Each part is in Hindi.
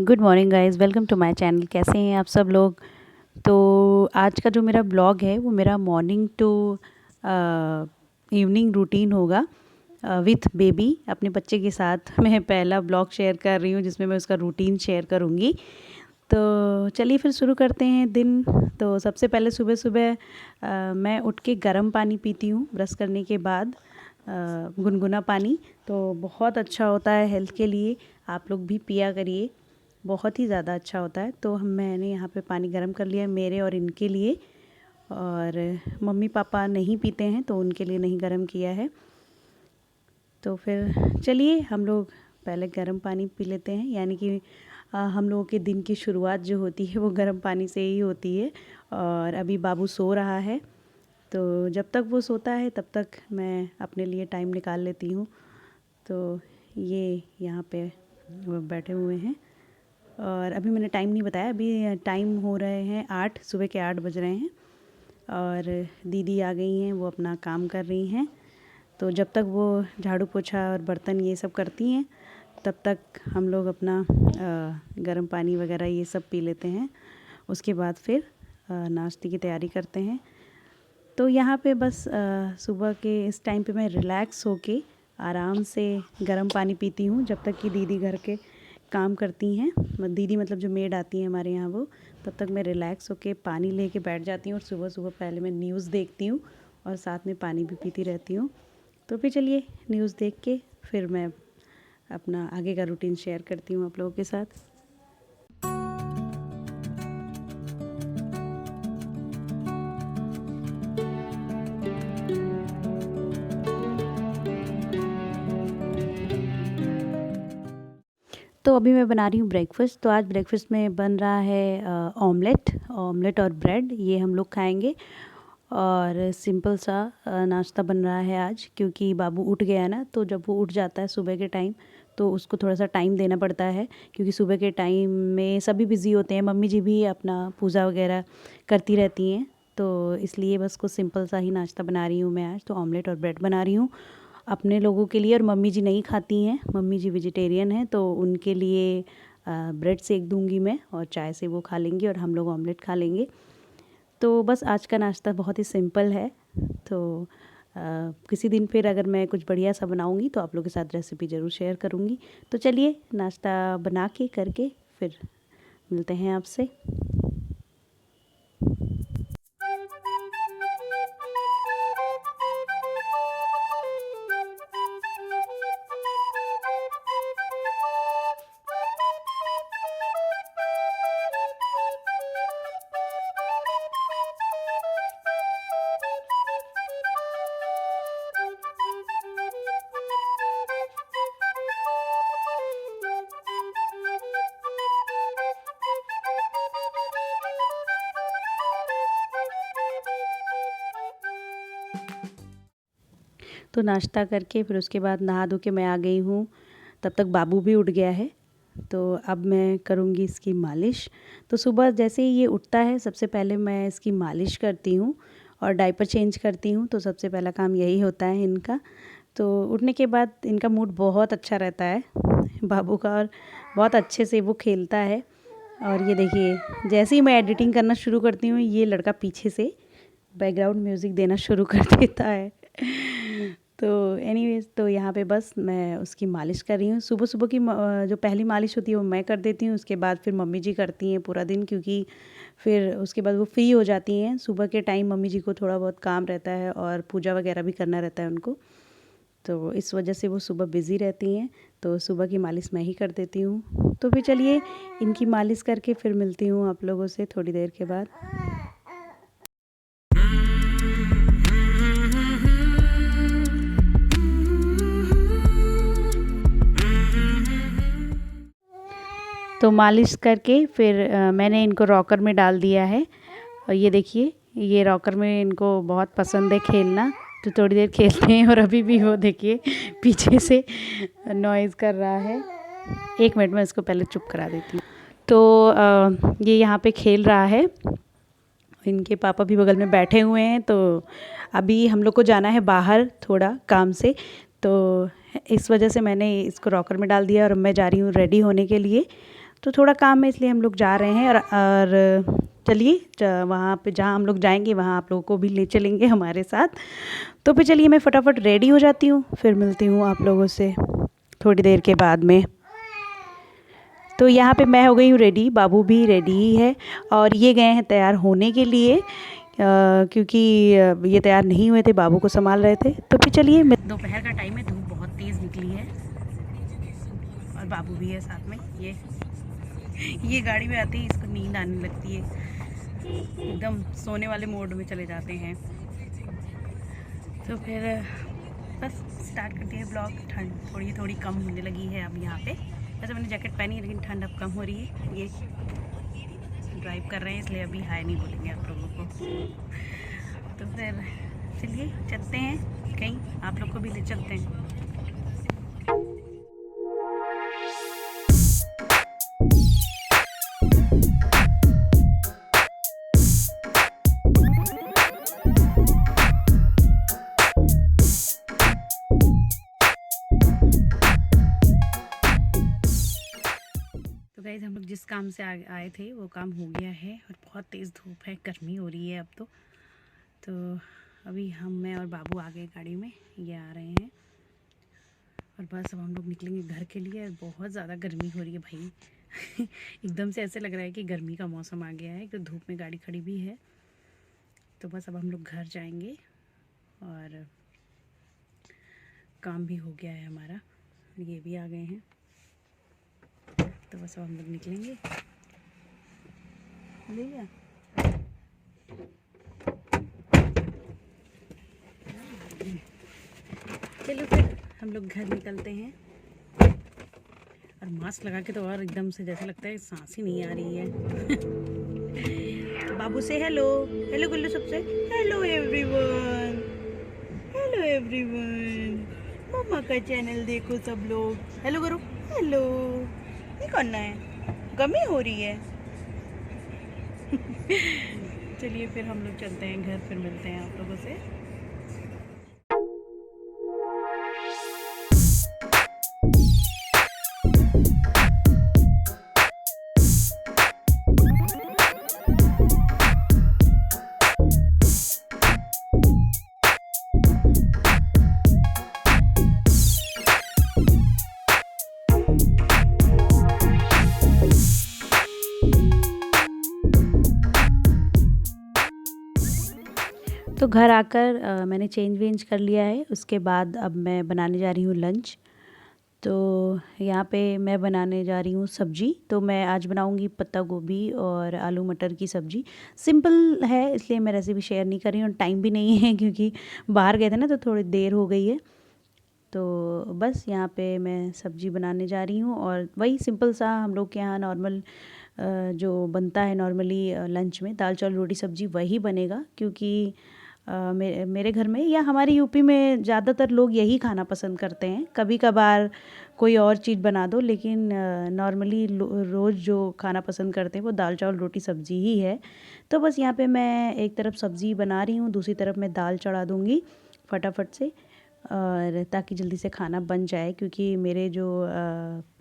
Good morning guys, welcome to my channel. कैसे हैं आप सब लोग। तो आज का जो मेरा ब्लॉग है वो मेरा मॉर्निंग टू इवनिंग रूटीन होगा विथ बेबी। अपने बच्चे के साथ मैं पहला ब्लॉग शेयर कर रही हूँ जिसमें मैं उसका रूटीन शेयर करूँगी। तो चलिए फिर शुरू करते हैं दिन। तो सबसे पहले सुबह सुबह मैं उठ के गर्म पानी पीती हूँ ब्रश करने के बाद, गुनगुना पानी। तो बहुत अच्छा होता है हेल्थ के लिए, आप लोग भी पिया करिए, बहुत ही ज़्यादा अच्छा होता है। तो मैंने यहाँ पे पानी गर्म कर लिया मेरे और इनके लिए, और मम्मी पापा नहीं पीते हैं तो उनके लिए नहीं गर्म किया है। तो फिर चलिए हम लोग पहले गर्म पानी पी लेते हैं, यानी कि हम लोगों के दिन की शुरुआत जो होती है वो गर्म पानी से ही होती है। और अभी बाबू सो रहा है, तो जब तक वो सोता है तब तक मैं अपने लिए टाइम निकाल लेती हूँ। तो ये यहाँ पे वो बैठे हुए हैं, और अभी मैंने टाइम नहीं बताया, अभी टाइम हो रहे हैं 8, सुबह के 8 बज रहे हैं। और दीदी आ गई हैं, वो अपना काम कर रही हैं। तो जब तक वो झाड़ू पोछा और बर्तन ये सब करती हैं तब तक हम लोग अपना गर्म पानी वगैरह ये सब पी लेते हैं। उसके बाद फिर नाश्ते की तैयारी करते हैं। तो यहाँ पे बस सुबह के इस टाइम पे मैं रिलैक्स होके आराम से गर्म पानी पीती हूँ जब तक कि दीदी घर के काम करती हैं। दीदी मतलब जो मेड आती हैं हमारे यहाँ, वो तब तक मैं रिलैक्स होके पानी लेके बैठ जाती हूँ। और सुबह सुबह पहले मैं न्यूज़ देखती हूँ और साथ में पानी भी पीती रहती हूँ। तो फिर चलिए न्यूज़ देख के फिर मैं अपना आगे का रूटीन शेयर करती हूँ आप लोगों के साथ। तो अभी मैं बना रही हूँ ब्रेकफ़ास्ट। तो आज ब्रेकफ़ास्ट में बन रहा है ऑमलेट और ब्रेड, ये हम लोग खाएंगे। और सिंपल सा नाश्ता बन रहा है आज, क्योंकि बाबू उठ गया ना, तो जब वो उठ जाता है सुबह के टाइम तो उसको थोड़ा सा टाइम देना पड़ता है, क्योंकि सुबह के टाइम में सभी बिज़ी होते हैं। मम्मी जी भी अपना पूजा वगैरह करती रहती हैं, तो इसलिए बस कुछ सिंपल सा ही नाश्ता बना रही हूँ मैं आज। तो ऑमलेट और ब्रेड बना रही हूँ अपने लोगों के लिए, और मम्मी जी नहीं खाती हैं, मम्मी जी वेजिटेरियन हैं, तो उनके लिए ब्रेड सेक दूंगी मैं और चाय से वो खा लेंगी और हम लोग ऑमलेट खा लेंगे। तो बस आज का नाश्ता बहुत ही सिंपल है। तो किसी दिन फिर अगर मैं कुछ बढ़िया सा बनाऊंगी तो आप लोगों के साथ रेसिपी ज़रूर शेयर करूंगी। तो चलिए नाश्ता बना के करके फिर मिलते हैं आपसे। तो नाश्ता करके फिर उसके बाद नहा धो के मैं आ गई हूँ। तब तक बाबू भी उठ गया है, तो अब मैं करूँगी इसकी मालिश। तो सुबह जैसे ही ये उठता है सबसे पहले मैं इसकी मालिश करती हूँ और डायपर चेंज करती हूँ। तो सबसे पहला काम यही होता है इनका। तो उठने के बाद इनका मूड बहुत अच्छा रहता है बाबू का, और बहुत अच्छे से वो खेलता है। और ये देखिए जैसे ही मैं एडिटिंग करना शुरू करती हूँ ये लड़का पीछे से बैकग्राउंड म्यूज़िक देना शुरू कर देता है। तो एनीवेज, तो यहाँ पे बस मैं उसकी मालिश कर रही हूँ। सुबह सुबह की जो पहली मालिश होती है वो मैं कर देती हूँ, उसके बाद फिर मम्मी जी करती हैं पूरा दिन, क्योंकि फिर उसके बाद वो फ्री हो जाती हैं। सुबह के टाइम मम्मी जी को थोड़ा बहुत काम रहता है और पूजा वगैरह भी करना रहता है उनको, तो इस वजह से वो सुबह बिज़ी रहती हैं। तो सुबह की मालिश मैं ही कर देती हूँ। तो फिर चलिए इनकी मालिश करके फिर मिलती हूँ आप लोगों से थोड़ी देर के बाद। तो मालिश करके फिर मैंने इनको रॉकर में डाल दिया है। और ये देखिए ये रॉकर में इनको बहुत पसंद है खेलना, तो थोड़ी देर खेलते हैं। और अभी भी वो देखिए पीछे से नॉइज़ कर रहा है। एक मिनट में इसको पहले चुप करा देती हूँ। तो ये यहाँ पे खेल रहा है, इनके पापा भी बगल में बैठे हुए हैं। तो अभी हम लोग को जाना है बाहर थोड़ा काम से, तो इस वजह से मैंने इसको रॉकर में डाल दिया और मैं जा रही हूँ रेडी होने के लिए। तो थोड़ा काम है इसलिए हम लोग जा रहे हैं। और चलिए वहाँ पे जहाँ हम लोग जाएंगे वहाँ आप लोगों को भी ले चलेंगे हमारे साथ। तो फिर चलिए मैं फटाफट रेडी हो जाती हूँ, फिर मिलती हूँ आप लोगों से थोड़ी देर के बाद में। तो यहाँ पे मैं हो गई हूँ रेडी, बाबू भी रेडी ही है और ये गए हैं तैयार होने के लिए, क्योंकि ये तैयार नहीं हुए थे, बाबू को संभाल रहे थे। तो फिर चलिए, दोपहर का टाइम है, धूप बहुत तेज़ निकली है और बाबू भी है साथ में। ये गाड़ी में आते ही इसको नींद आने लगती है, एकदम सोने वाले मोड में चले जाते हैं। तो फिर बस स्टार्ट करते हैं ब्लॉग। ठंड थोड़ी थोड़ी कम होने लगी है अब यहाँ पे। वैसे मैंने जैकेट पहनी है लेकिन ठंड अब कम हो रही है। ये ड्राइव कर रहे हैं इसलिए अभी हाय नहीं बोलेंगे आप लोगों को। तो फिर चलिए चलते हैं कहीं, आप लोग को भी ले चलते हैं। गाइस हम लोग जिस काम से आए थे वो काम हो गया है और बहुत तेज़ धूप है, गर्मी हो रही है अब तो अभी मैं और बाबू आ गए गाड़ी में, ये आ रहे हैं और बस अब हम लोग निकलेंगे घर के लिए। और बहुत ज़्यादा गर्मी हो रही है भाई एकदम से ऐसे लग रहा है कि गर्मी का मौसम आ गया है, तो धूप में गाड़ी खड़ी भी है। तो बस अब हम लोग घर जाएंगे और काम भी हो गया है हमारा, ये भी आ गए हैं। तो बस अब हम लोग निकलेंगे। ले गया चलो फिर हम लोग घर निकलते हैं। और मास्क लगा के तो और एकदम से जैसा लगता है सांस ही नहीं आ रही है बाबू से हेलो हेलो गुल्लू, सबसे हेलो एवरीवन, हेलो एवरीवन, मम्मा का चैनल देखो सब लोग, हेलो करो, हेलो। ये करना है, गमी हो रही है चलिए फिर हम लोग चलते हैं घर, फिर मिलते हैं आप लोगों से। तो घर आकर मैंने चेंज वेंज कर लिया है। उसके बाद अब मैं बनाने जा रही हूँ लंच। तो यहाँ पे मैं बनाने जा रही हूँ सब्जी। तो मैं आज बनाऊँगी पत्ता गोभी और आलू मटर की सब्ज़ी। सिंपल है इसलिए मैं रेसिपी शेयर नहीं कर रही हूँ, टाइम भी नहीं है क्योंकि बाहर गए थे ना तो थोड़ी देर हो गई है। तो बस यहाँ पे मैं सब्ज़ी बनाने जा रही हूँ और वही सिंपल सा हम लोग के यहाँ नॉर्मल जो बनता है नॉर्मली लंच में, दाल चावल रोटी सब्ज़ी वही बनेगा। क्योंकि मेरे घर में या हमारे यूपी में ज़्यादातर लोग यही खाना पसंद करते हैं। कभी कभार कोई और चीज़ बना दो, लेकिन नॉर्मली रोज़ जो खाना पसंद करते हैं वो दाल चावल रोटी सब्ज़ी ही है। तो बस यहाँ पे मैं एक तरफ सब्ज़ी बना रही हूँ, दूसरी तरफ मैं दाल चढ़ा दूँगी फटाफट से, और ताकि जल्दी से खाना बन जाए। क्योंकि मेरे जो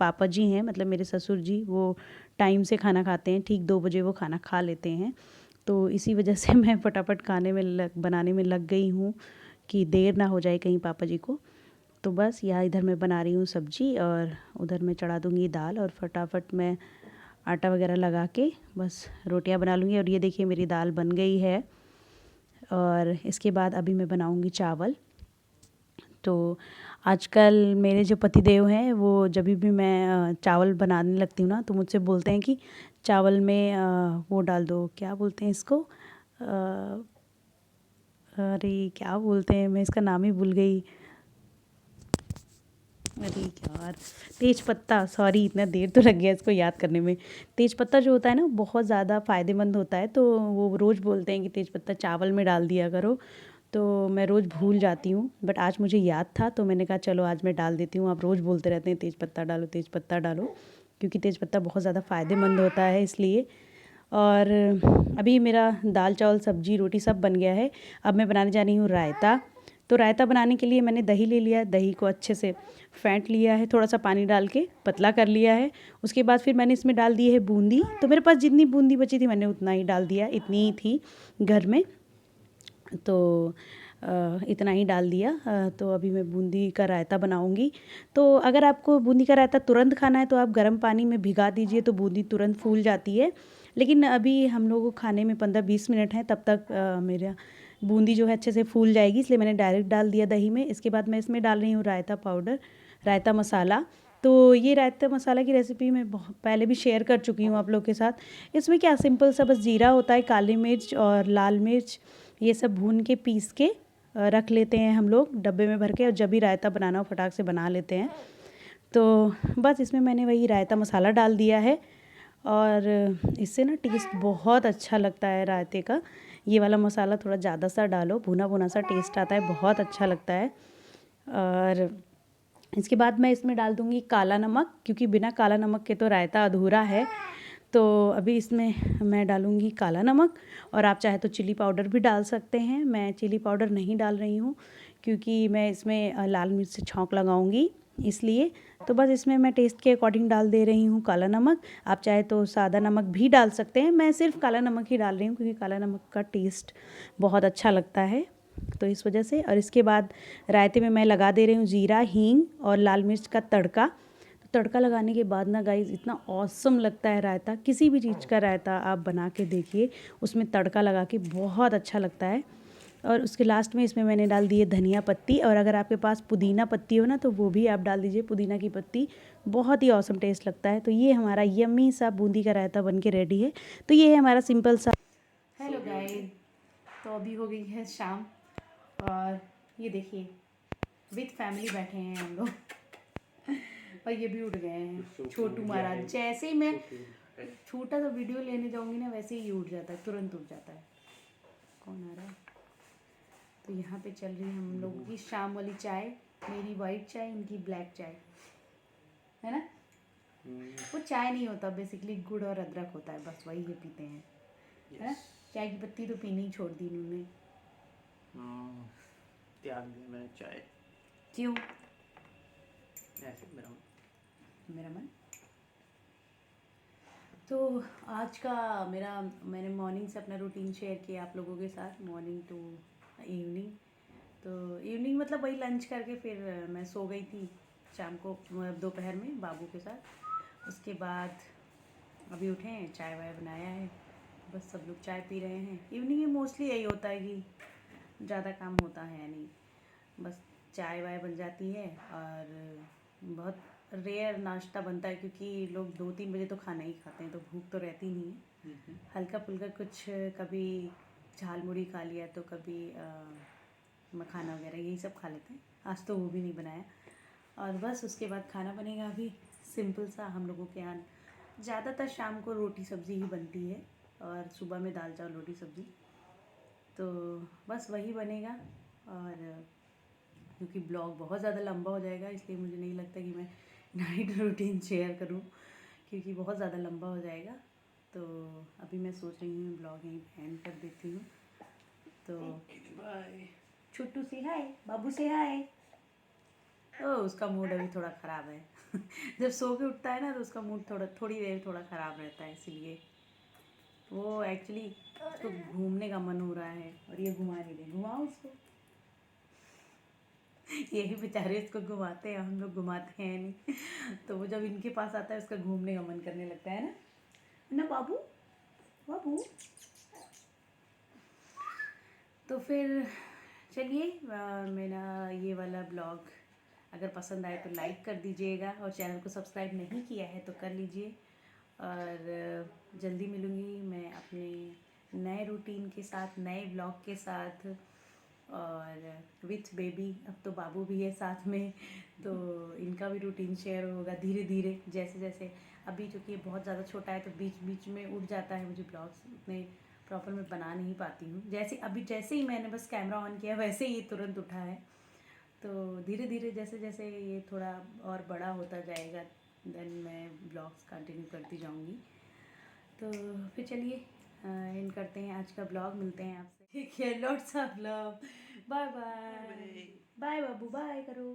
पापा जी हैं, मतलब मेरे ससुर जी, वो टाइम से खाना खाते हैं, ठीक 2 बजे वो खाना खा लेते हैं। तो इसी वजह से मैं फटाफट बनाने में लग गई हूँ कि देर ना हो जाए कहीं पापा जी को। तो बस यहाँ इधर मैं बना रही हूँ सब्ज़ी और उधर मैं चढ़ा दूँगी दाल, और फटाफट मैं आटा वगैरह लगा के बस रोटियाँ बना लूँगी। और ये देखिए मेरी दाल बन गई है। और इसके बाद अभी मैं बनाऊँगी चावल। तो आजकल मेरे जो पतिदेव हैं वो जब भी मैं चावल बनाने लगती हूँ ना तो मुझसे बोलते हैं कि चावल में वो डाल दो, क्या बोलते हैं इसको, अरे क्या बोलते हैं, मैं इसका नाम ही भूल गई। अरे यार, तेज पत्ता, सॉरी इतना देर तो लग गया इसको याद करने में। तेज पत्ता जो होता है ना बहुत ज़्यादा फ़ायदेमंद होता है, तो वो रोज़ बोलते हैं कि तेज पत्ता चावल में डाल दिया करो। तो मैं रोज़ भूल जाती हूँ, बट आज मुझे याद था तो मैंने कहा चलो आज मैं डाल देती हूँ। आप रोज़ बोलते रहते हैं तेज पत्ता डालो, तेज पत्ता डालो, क्योंकि तेज पत्ता बहुत ज़्यादा फ़ायदेमंद होता है इसलिए। और अभी मेरा दाल चावल सब्ज़ी रोटी सब बन गया है। अब मैं बनाने जा रही हूँ रायता। तो रायता बनाने के लिए मैंने दही ले लिया है, दही को अच्छे से फेंट लिया है, थोड़ा सा पानी डाल के पतला कर लिया है। उसके बाद फिर मैंने इसमें डाल दी है बूंदी। तो मेरे पास जितनी बूंदी बची थी मैंने उतना ही डाल दिया, इतनी ही थी घर में, तो इतना ही डाल दिया। तो अभी मैं बूंदी का रायता बनाऊंगी। तो अगर आपको बूंदी का रायता तुरंत खाना है तो आप गर्म पानी में भिगा दीजिए, तो बूंदी तुरंत फूल जाती है। लेकिन अभी हम लोगों को खाने में 15-20 मिनट हैं, तब तक मेरा बूंदी जो है अच्छे से फूल जाएगी, इसलिए मैंने डायरेक्ट डाल दिया दही में। इसके बाद मैं इसमें डाल रही हूँ रायता पाउडर, रायता मसाला। तो ये रायता मसाला की रेसिपी मैं बहुत पहले भी शेयर कर चुकी हूँ आप लोग के साथ। इसमें क्या सिंपल सा बस जीरा होता है, काली मिर्च और लाल मिर्च, ये सब भून के पीस के रख लेते हैं हम लोग डब्बे में भर के, और जब भी रायता बनाना हो फटाक से बना लेते हैं। तो बस इसमें मैंने वही रायता मसाला डाल दिया है, और इससे ना टेस्ट बहुत अच्छा लगता है रायते का। ये वाला मसाला थोड़ा ज़्यादा सा डालो, भुना भुना सा टेस्ट आता है, बहुत अच्छा लगता है। और इसके बाद मैं इसमें डाल दूँगी काला नमक, क्योंकि बिना काला नमक के तो रायता अधूरा है। तो अभी इसमें मैं डालूँगी काला नमक, और आप चाहे तो चिली पाउडर भी डाल सकते हैं। मैं चिली पाउडर नहीं डाल रही हूँ क्योंकि मैं इसमें लाल मिर्च से छौंक लगाऊँगी, इसलिए। तो बस इसमें मैं टेस्ट के अकॉर्डिंग डाल दे रही हूँ काला नमक। आप चाहे तो सादा नमक भी डाल सकते हैं, मैं सिर्फ काला नमक ही डाल रही हूँ क्योंकि काला नमक का टेस्ट बहुत अच्छा लगता है, तो इस वजह से। और इसके बाद रायते में मैं लगा दे रही हूँ जीरा, हींग और लाल मिर्च का तड़का। तो तड़का लगाने के बाद ना गाइस इतना ऑसम लगता है रायता, किसी भी चीज़ का रायता आप बना के देखिए, उसमें तड़का लगा के बहुत अच्छा लगता है। और उसके लास्ट में इसमें मैंने डाल दी है धनिया पत्ती, और अगर आपके पास पुदीना पत्ती हो ना तो वो भी आप डाल दीजिए, पुदीना की पत्ती, बहुत ही ऑसम टेस्ट लगता है। तो ये हमारा यम्मी सा बूंदी का रायता बन के रेडी है। तो ये है हमारा सिंपल सा। हेलो गाइस, तो अभी हो गई है शाम, और ये देखिए विद फैमिली बैठे हैं हम लोग और ये भी उठ गए हैं। छोटू महाराज, जैसे ही मैं छोटा सा वीडियो लेने जाऊंगी ना वैसे ही उठ जाता है, तुरंत उठ जाता है। कौन आ रहा है? तो यहाँ पे चल रही है हम लोगों की शाम वाली चाय, मेरी वाइट चाय, इनकी ब्लैक चाय, है ना। वो चाय नहीं होता, बेसिकली गुड़ और अदरक होता है, बस वही ये पीते हैं, है ना। चाय की पत्ती तो पीनी ही छोड़ दी इन्होंने। त्याग दिया मैंने चाय। क्यों? ऐसे मेरा मन। तो आज का मैंने मॉर्निंग से अपना रूटीन शेयर किया आप लोगों के साथ, मॉर्निंग टू इवनिंग। तो इवनिंग मतलब वही लंच करके फिर मैं सो गई थी शाम को, दोपहर में बाबू के साथ। उसके बाद अभी उठे हैं, चाय वाय बनाया है, बस सब लोग चाय पी रहे हैं। इवनिंग में मोस्टली यही होता है कि ज़्यादा काम होता है नहीं, बस चाय वाय बन जाती है, और बहुत रेयर नाश्ता बनता है क्योंकि लोग 2-3 बजे तो खाना ही खाते हैं, तो भूख तो रहती नहीं है। हल्का फुल्का कुछ, कभी झाल मुड़ी खा लिया, तो कभी मखाना वगैरह यही सब खा लेते हैं। आज तो वो भी नहीं बनाया, और बस उसके बाद खाना बनेगा अभी सिंपल सा। हम लोगों के यहाँ ज़्यादातर शाम को रोटी सब्ज़ी ही बनती है, और सुबह में दाल चावल रोटी सब्ज़ी, तो बस वही बनेगा। और क्योंकि ब्लॉग बहुत ज़्यादा लंबा हो जाएगा, इसलिए मुझे नहीं लगता कि मैं नाइट रूटीन शेयर करूं, क्योंकि बहुत ज़्यादा लंबा हो जाएगा। तो अभी मैं सोच रही हूँ ब्लॉग यहीं एंड कर देती हूँ। तो बाय। छोटू से हाय, बाबू से हाय। ओ उसका मूड अभी थोड़ा ख़राब है जब सो के उठता है ना तो उसका मूड थोड़ी देर थोड़ा ख़राब रहता है, इसलिए वो एक्चुअली उसको घूमने का मन हो रहा है, और ये घुमा नहीं रहे। घुमाओ उसको यही बेचारे इसको घुमाते हैं, हम लोग घुमाते हैं नहीं तो वो जब इनके पास आता है उसका घूमने का मन करने लगता है ना बाबू, बाबू। तो फिर चलिए, मेरा ये वाला ब्लॉग अगर पसंद आए तो लाइक कर दीजिएगा, और चैनल को सब्सक्राइब नहीं किया है तो कर लीजिए। और जल्दी मिलूँगी मैं अपने नए रूटीन के साथ, नए ब्लॉग के साथ, और विथ बेबी। अब तो बाबू भी है साथ में, तो इनका भी रूटीन शेयर होगा धीरे धीरे, जैसे जैसे। अभी चूँकि ये बहुत ज़्यादा छोटा है तो बीच बीच में उठ जाता है, मुझे ब्लॉग्स उतने प्रॉपर में बना नहीं पाती हूँ। जैसे ही मैंने बस कैमरा ऑन किया वैसे ही ये तुरंत उठा है। तो धीरे धीरे जैसे जैसे ये थोड़ा और बड़ा होता जाएगा, देन मैं ब्लॉग्स कंटिन्यू करती जाऊँगी। तो फिर चलिए एंड करते हैं आज का ब्लॉग, मिलते हैं आपसे। ठीक है, lots of love, bye bye, bye बाबू, बाय करो।